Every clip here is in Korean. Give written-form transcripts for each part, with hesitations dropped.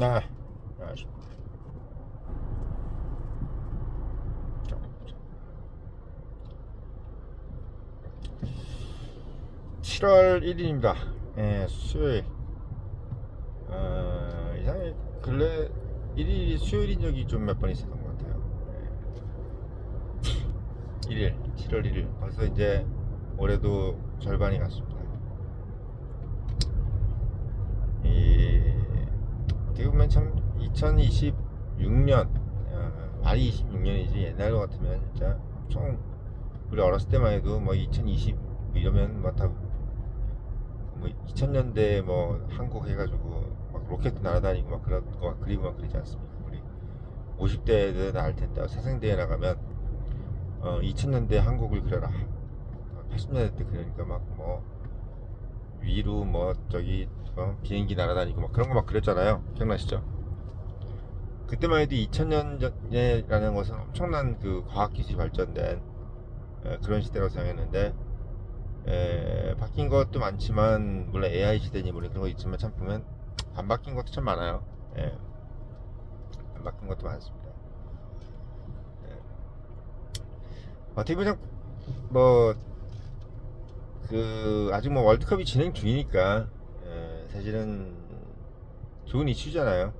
아, 7월 1일입니다. 예, 수요일. 이상하게 근래 1일이 수요일인 적이 좀 몇 번 있었던 것 같아요. 1일, 7월 1일. 벌써 이제 올해도 절반이 갔습니다. 이, 어떻게 보면 참 2026년, 말이 26년이지 옛날로 같으면 진짜 엄청 우리 어렸을 때만 해도 뭐 2020 이러면 뭐 2000년대 뭐 한국 해가지고 막 로켓 날아다니고 막 그런 거 그리고 막 그러지 않습니까? 우리 50대들 알 텐데 사생대에 나가면 2000년대 한국을 그려라. 80년대 때 그러니까 막 뭐 위로 뭐 저기 비행기 날아다니고 막 그런 거 막 그렸잖아요. 기억나시죠? 그때만 해도 2000년대라는 것은 엄청난 그 과학기술이 발전된 그런 시대라고 생각했는데 바뀐 것도 많지만 물론 AI 시대니 물론 그런 거 있지만 참 보면 안 바뀐 것도 참 많아요. 예, 안 바뀐 것도 많습니다. 예. 어떻게 보면 뭐 그 아직 뭐 월드컵이 진행 중이니까 사실은 좋은 이슈잖아요.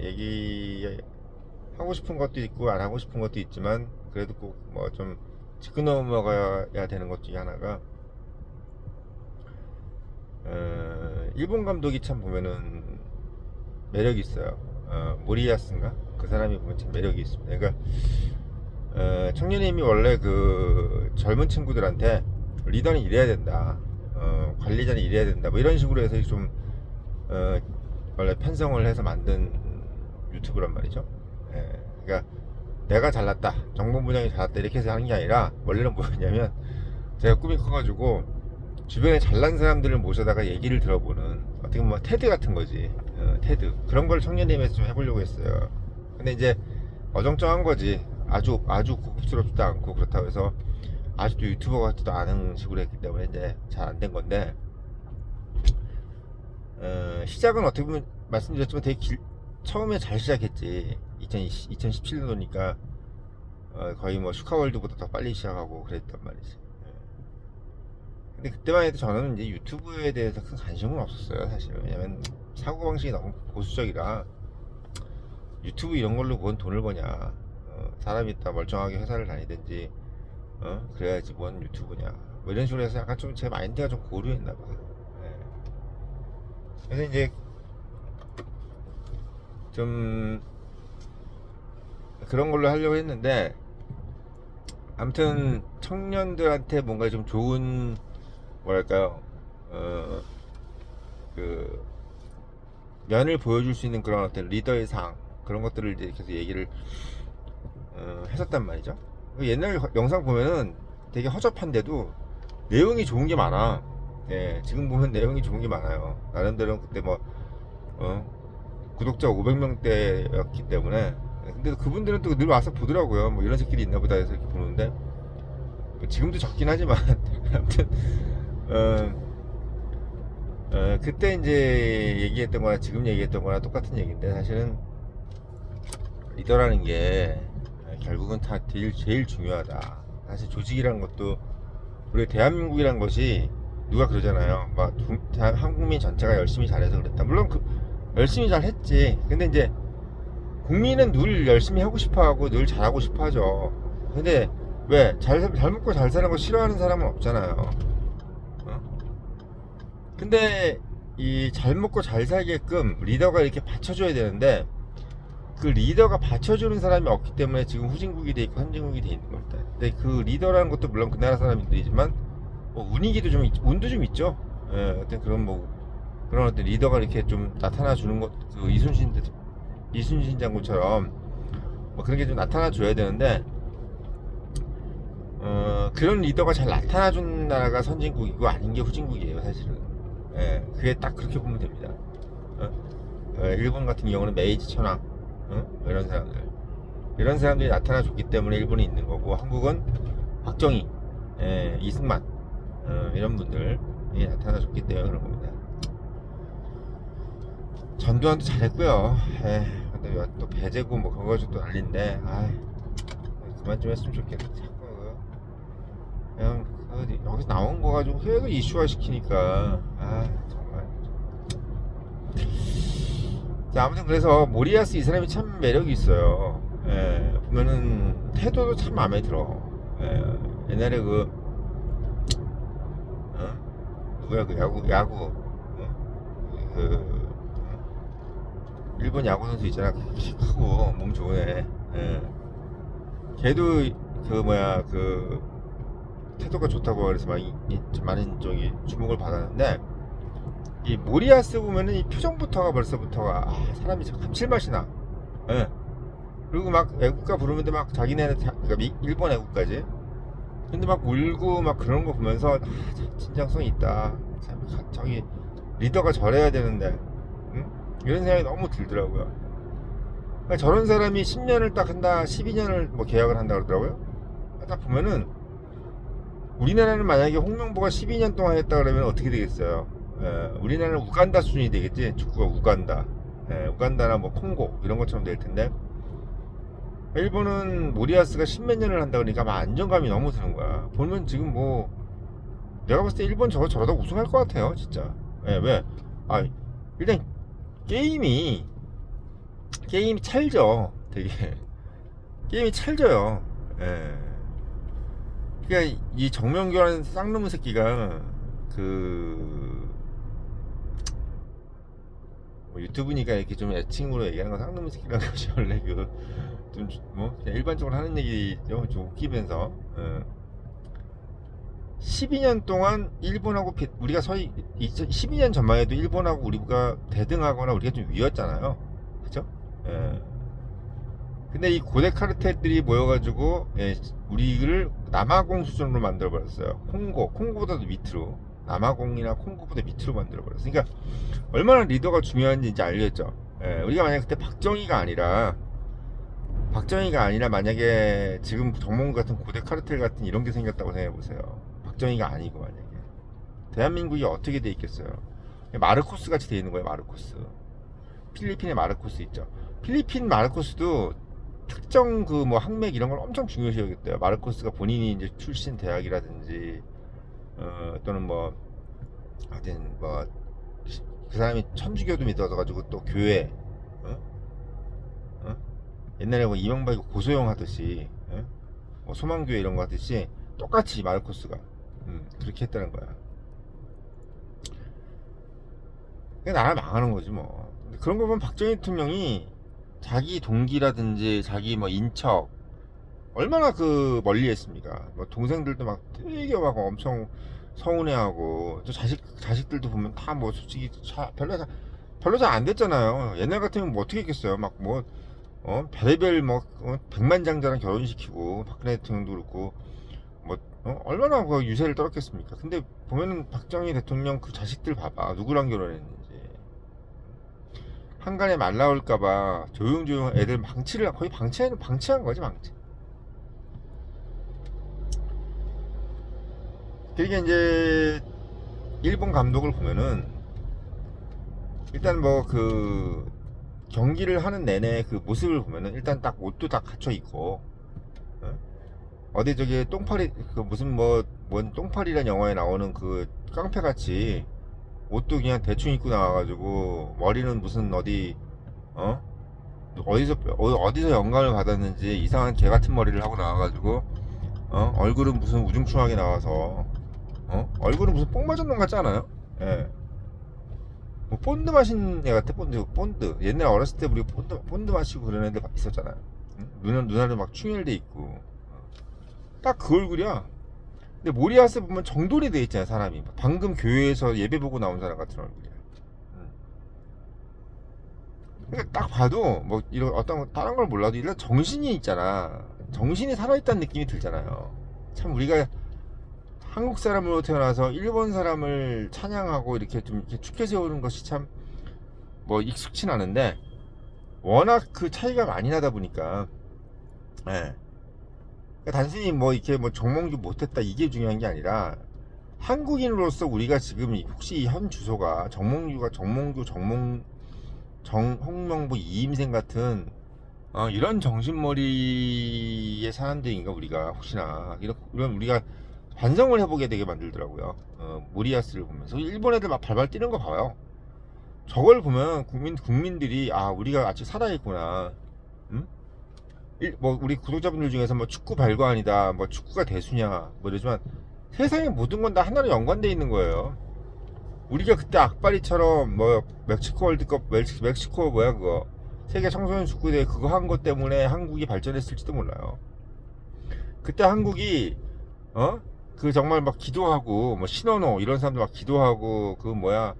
얘기하고 싶은 것도 있고 안 하고 싶은 것도 있지만 그래도 꼭 뭐 좀 짚고 넘어가야 되는 것 중에 하나가 일본 감독이 참 보면은 매력이 있어요. 모리야스인가? 그 사람이 보면 참 매력이 있습니다. 그러니까 청년님이 원래 그 젊은 친구들한테 리더는 이래야 된다. 관리자는 이래야 된다. 뭐 이런 식으로 해서 좀 어, 원래 편성을 해서 만든 유튜브란 말이죠. 그러니까 내가 잘났다, 정보 분야이 잘났다 이렇게 해서 하는 게 아니라 원래는 뭐였냐면 제가 꿈이 커가지고 주변에 잘난 사람들을 모셔다가 얘기를 들어보는 어떻게 보면 테드 같은 거지. 테드 그런 걸 청년님에서 좀 해보려고 했어요. 근데 이제 어정쩡한 거지. 아주 고급스럽지도 않고 그렇다고 해서 아직도 유튜버 같지도 않은 식으로 했기 때문에 이제 잘 안 된 건데 시작은 어떻게 보면 말씀드렸지만 처음에 잘 시작했지. 2017년도니까 거의 뭐 슈카월드보다 더 빨리 시작하고 그랬단 말이지. 근데 그때만 해도 저는 이제 유튜브에 대해서 큰 관심은 없었어요, 사실은. 왜냐면 사고방식이 너무 보수적이라 유튜브 이런 걸로 뭔 돈을 버냐. 사람이 다 멀쩡하게 회사를 다니든지, 그래야지 뭔 유튜브냐. 뭐 이런 식으로 해서 약간 좀 제 마인드가 좀 고루했나 봐. 예. 그래서 이제 좀 그런 걸로 하려고 했는데, 아무튼 청년들한테 뭔가 좀 좋은, 뭐랄까요, 어, 그 면을 보여줄 수 있는 그런 어떤 리더의 상 그런 것들을 이제 계속 얘기를 했었단 말이죠. 옛날 영상 보면은 되게 허접한데도 내용이 좋은 게 많아. 예, 지금 보면 내용이 좋은 게 많아요. 나름대로 그때 뭐 구독자 500명대였기 때문에. 근데 그분들은 또 늘 와서 보더라고요. 뭐 이런 새끼리 있나 보다 해서 이렇게 보는데 뭐 지금도 적긴 하지만 아무튼 어, 그때 이제 얘기했던 거나 지금 얘기했던 거나 똑같은 얘기인데 사실은 리더라는 게 결국은 다 제일 중요하다. 사실 조직이라는 것도 우리 대한민국이란 것이 누가 그러잖아요. 막 한국민 전체가 열심히 잘해서 그랬다. 물론 열심히 잘했지. 근데 이제 국민은 늘 열심히 하고 싶어하고 늘 잘하고 싶어하죠. 근데 왜 잘 먹고 잘 사는 거 싫어하는 사람은 없잖아요. 어? 근데 이 잘 먹고 잘 살게끔 리더가 이렇게 받쳐줘야 되는데 그 리더가 받쳐주는 사람이 없기 때문에 지금 후진국이 돼 있고 선진국이 돼 있는 겁니다. 근데 그 리더라는 것도 물론 그 나라 사람들이지만 뭐 운도 좀 있죠. 어떤 그런 뭐 그런 어떤 리더가 이렇게 좀 나타나 주는 것, 그 이순신 장군처럼 뭐 그런 게 좀 나타나 줘야 되는데 그런 리더가 잘 나타나 준 나라가 선진국이고 아닌 게 후진국이에요, 사실은. 그게 딱 그렇게 보면 됩니다. 일본 같은 경우는 메이지 천황, 뭐 이런 사람들이 나타나 줬기 때문에 일본이 있는 거고, 한국은 박정희, 이승만, 이런 분들이 나타나 줬기 때문에 그런 겁니다. 전두환도 잘했고요. 근데 또 배제고 뭐 그거 가지고 또 난린데, 그만 좀 했으면 좋겠다. 자꾸 그냥 여기서 나온 거 가지고 계속 이슈화 시키니까, 정말. 자, 아무튼 그래서 모리아스 이 사람이 참 매력이 있어요. 보면은 태도도 참 마음에 들어. 옛날에 누구야 그 야구 일본 야구 선수 있잖아. 키 크고 몸 좋은 애. 걔도 태도가 좋다고 그래서 많은 쪽이 주목을 받았는데, 이 모리아스 보면은 이 표정부터가 벌써부터가 사람이 참 감칠맛이 나. 그리고 막 애국가 부르는데 막 자기네는 그러니까 일본 애국가지. 근데 막 울고 막 그런 거 보면서 참 진정성이 있다. 참 저기 리더가 저래야 되는데, 이런 생각이 너무 들더라고요. 그러니까 저런 사람이 10년을 딱 한다, 12년을 뭐 계약을 한다 그러더라고요. 딱 보면은 우리나라는 만약에 홍명보가 12년 동안 했다 그러면 어떻게 되겠어요? 우리나라는 우간다 수준이 되겠지. 축구가 우간다. 우간다나 뭐 콩고 이런 것처럼 될 텐데, 일본은 모리아스가 10몇 년을 한다 그러니까 막 안정감이 너무 드는 거야. 보면 지금 뭐 내가 봤을 때 일본 저러다 우승할 것 같아요, 진짜. 왜? 일단 게임이 찰져. 되게 게임이 찰져요. 그러니까 이 정명규라는 쌍놈의 새끼가 뭐 유튜브니까 이렇게 좀 애칭으로 얘기하는 건 쌍놈의 새끼라는 거지. 원래 그냥 일반적으로 하는 얘기죠. 좀 웃기면서 12년 동안 일본하고 우리가 서희 12년 전만 해도 일본하고 우리가 대등하거나 우리가 좀 위였잖아요. 그죠? 근데 이 고대 카르텔들이 모여가지고 우리를 남아공 수준으로 만들어버렸어요. 콩고보다도 밑으로, 남아공이나 콩고보다 밑으로 만들어버렸어요. 그러니까 얼마나 리더가 중요한지 이제 알겠죠. 우리가 만약에 그때 박정희가 아니라 만약에 지금 정몽 같은 고대 카르텔 같은 이런 게 생겼다고 생각해보세요. 박정희가 아니고 만약에 대한민국이 어떻게 돼 있겠어요? 마르코스 같이 돼 있는 거예요. 마르코스. 필리핀의 마르코스 있죠. 필리핀 마르코스도 특정 학맥 이런 걸 엄청 중요시 여겼대요. 마르코스가 본인이 이제 출신 대학이라든지 또는 하여튼 그 사람이 천주교도 믿어가지고 또 교회 옛날에 이명박이 고소영 하듯이 소망교회 이런 거 하듯이 똑같이 마르코스가 그렇게 했다는 거야. 그냥 나라 망하는 거지 뭐. 그런 거 보면 박정희 대통령이 자기 동기라든지 자기 인척 얼마나 멀리 했습니까? 동생들도 막 되게 막 엄청 서운해하고, 또 자식들도 보면 다 솔직히 별로 잘 안 됐잖아요. 옛날 같으면 어떻게 했겠어요? 별의별 백만장자랑 결혼시키고, 박근혜 대통령도 그렇고 얼마나 유세를 떨었겠습니까? 근데 보면은 박정희 대통령 그 자식들 봐봐, 누구랑 결혼했는지. 한간에 말 나올까봐 조용조용 애들 거의 방치한 거지, 방치. 그러니까 이제 일본 감독을 보면은 일단 경기를 하는 내내 그 모습을 보면은 일단 딱 옷도 다 갖춰 입고, 어디 저기 똥파리 무슨 뭔 똥파리란 영화에 나오는 깡패같이 옷도 그냥 대충 입고 나와가지고, 머리는 무슨 어디서 영감을 받았는지 이상한 개 같은 머리를 하고 나와가지고, 얼굴은 무슨 우중충하게 나와서, 얼굴은 무슨 뽕 맞은 놈 같지 않아요? 본드 마신 애 같아. 본드. 옛날 어렸을 때 우리 본드 마시고 그런 애들 있었잖아요. 눈알도 막 충혈돼 있고, 딱 그 얼굴이야. 근데 모리아스 보면 정돈이 돼 있잖아요, 사람이. 방금 교회에서 예배 보고 나온 사람 같은 얼굴이야. 그러니까 딱 봐도 이런 어떤 다른 걸 몰라도 일단 정신이 있잖아. 정신이 살아있다는 느낌이 들잖아요. 참 우리가 한국 사람으로 태어나서 일본 사람을 찬양하고 이렇게 좀 이렇게 축해 세우는 것이 참 익숙진 않은데, 워낙 그 차이가 많이 나다 보니까, 단순히 이렇게 정몽규 못했다 이게 중요한 게 아니라, 한국인으로서 우리가 지금 혹시 현 주소가 정몽규 홍명보, 이임생 같은 이런 정신머리의 사람들인가 우리가 혹시나 이런 우리가 반성을 해보게 되게 만들더라고요. 모리아스를 보면서 일본 애들 막 발발 뛰는 거 봐요. 저걸 보면 국민들이 우리가 아직 살아있구나. 응? 뭐 우리 구독자분들 중에서 뭐 축구 발광이다, 뭐 축구가 대수냐, 뭐 이러지만 세상의 모든 건 다 하나로 연관돼 있는 거예요. 우리가 그때 악바리처럼 뭐 멕시코 월드컵, 멕시코 뭐야 그거 세계 청소년 축구대회 그거 한 것 때문에 한국이 발전했을지도 몰라요. 그때 한국이 그 정말 막 기도하고 뭐 신원호 이런 사람들 막 기도하고 그 뭐야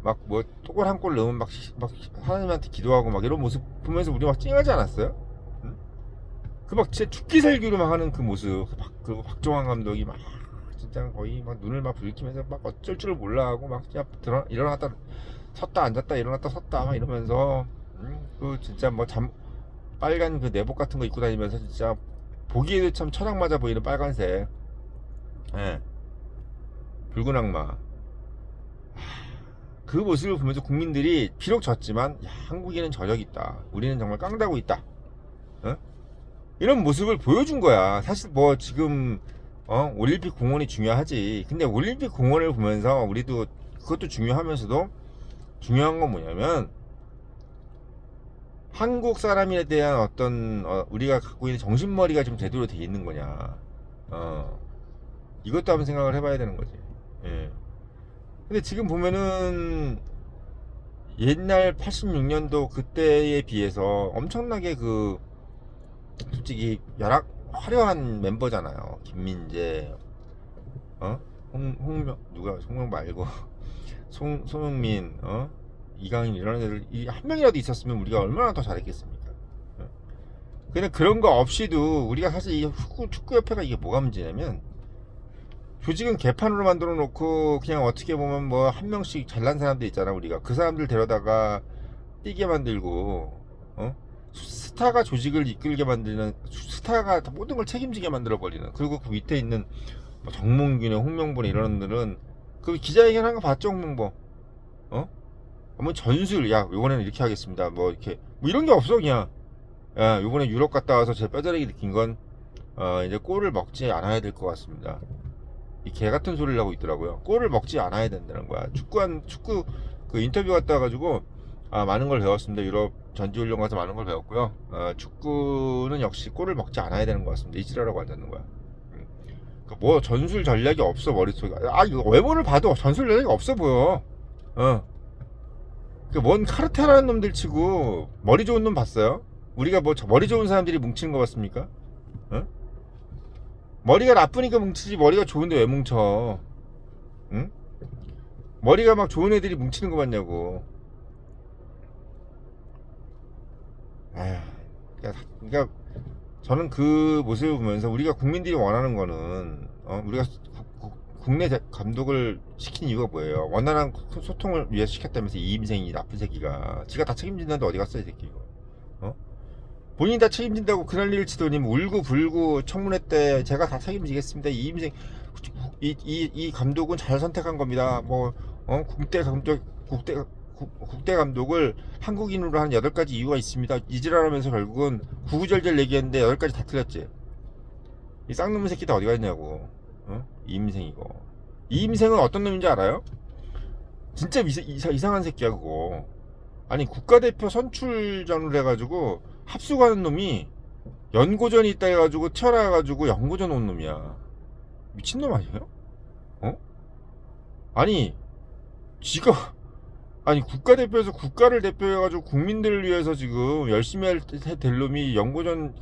막 뭐 골 한 골 넣으면 막 하나님한테 기도하고 막 이런 모습 보면서 우리 막 찡하지 않았어요? 응? 그 막 진짜 죽기 살기로 막 하는 그 모습 그리고 박종환 감독이 막 진짜 거의 막 눈을 막 붉히면서 막 어쩔 줄 몰라 하고 막 진짜 일어났다 섰다 앉았다 일어났다 섰다 막 이러면서 그 진짜 뭐 빨간 그 내복 같은 거 입고 다니면서 진짜 보기에도 참 천황 맞아 보이는 빨간색 예 붉은 악마 그 모습을 보면서 국민들이 비록 졌지만 야, 한국에는 저력이 있다 우리는 정말 깡다고 있다 이런 모습을 보여준 거야. 사실 뭐 지금 올림픽 공헌이 중요하지. 근데 올림픽 공헌을 보면서 우리도 그것도 중요하면서도 중요한 건 뭐냐면 한국 사람에 대한 어떤 우리가 갖고 있는 정신머리가 좀 제대로 돼 있는 거냐. 이것도 한번 생각을 해봐야 되는 거지. 예. 근데 지금 보면은 옛날 86년도 그때에 비해서 엄청나게 그 솔직히 화려한 멤버잖아요. 김민재, 송명 말고 손흥민, 이강인 이런 애들 한 명이라도 있었으면 우리가 얼마나 더 잘했겠습니까? 그냥 그런 거 없이도 우리가 사실 이 축구협회가 이게 뭐가 문제냐면 조직은 개판으로 만들어 놓고 그냥 어떻게 보면 뭐 한 명씩 잘난 사람들 있잖아 우리가 그 사람들 데려다가 뛰게 만들고 스타가 조직을 이끌게 만드는 스타가 모든 걸 책임지게 만들어 버리는 그리고 그 밑에 있는 뭐 정몽균의 홍명보나 이런 분들은 그 기자회견 한 거 봤죠 홍명보 뭐 전술 야 요번에는 이렇게 하겠습니다 뭐 이렇게 뭐 이런 게 없어 그냥 야 요번에 유럽 갔다 와서 제 뼈저리게 느낀 건 이제 골을 먹지 않아야 될 것 같습니다 이 개 같은 소리를 하고 있더라고요 골을 먹지 않아야 된다는 거야 축구 그 인터뷰 갔다 와가지고 많은 걸 배웠습니다. 유럽 전지훈련 가서 많은 걸 배웠고요. 축구는 역시 골을 먹지 않아야 되는 것 같습니다. 이지라라고 앉았는 거야. 뭐 전술 전략이 없어 머릿속에. 이거 외모를 봐도 전술 전략이 없어 보여. 뭔 카르텔하는 놈들 치고 머리 좋은 놈 봤어요? 우리가 뭐 머리 좋은 사람들이 뭉치는 거 같습니까? 머리가 나쁘니까 뭉치지 머리가 좋은데 왜 뭉쳐? 응? 머리가 막 좋은 애들이 뭉치는 거 같냐고. 그러니까 저는 그 모습을 보면서 우리가 국민들이 원하는 거는 우리가 국내 감독을 시킨 이유가 뭐예요? 원활한 소통을 위해서 시켰다면서 이임생이 나쁜 새끼가 지가 다 책임진다는데 어디 갔어 이 새끼 이거 본인이 다 책임진다고 그날리를 치더니 울고 불고 청문회 때 제가 다 책임지겠습니다 이임생 이 감독은 잘 선택한 겁니다 뭐 국대 감독을 한국인으로 한 8가지 이유가 있습니다. 이지랄하면서 결국은 구구절절 얘기했는데 8가지 다 틀렸지. 이 쌍놈의 새끼 다 어디 갔냐고. 이임생이고. 이임생은 어떤 놈인지 알아요? 진짜 이상한 새끼야 그거. 아니 국가대표 선출전을 해가지고 합숙하는 놈이 연고전이 있다 해가지고 튀어나와가지고 연고전 온 놈이야. 미친놈 아니에요? 아니 지가 국가대표에서 국가를 대표해가지고 국민들을 위해서 지금 열심히 될 놈이 연고전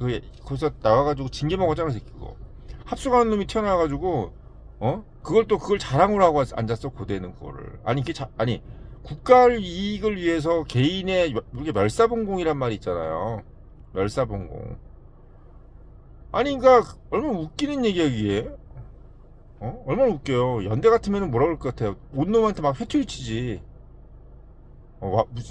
거기서 나와가지고 징계 먹었잖아 새끼 그거 합숙하는 놈이 튀어나와가지고 그걸 자랑으로 하고 앉았어 고대는 그거를 아니 국가를 이익을 위해서 개인의 우리가 멸사봉공이란 말이 있잖아요 멸사봉공 그러니까 얼마나 웃기는 얘기야 이게 얼마나 웃겨요 연대 같으면 뭐라 그럴 것 같아요 온 놈한테 막 회초리 치지 무슨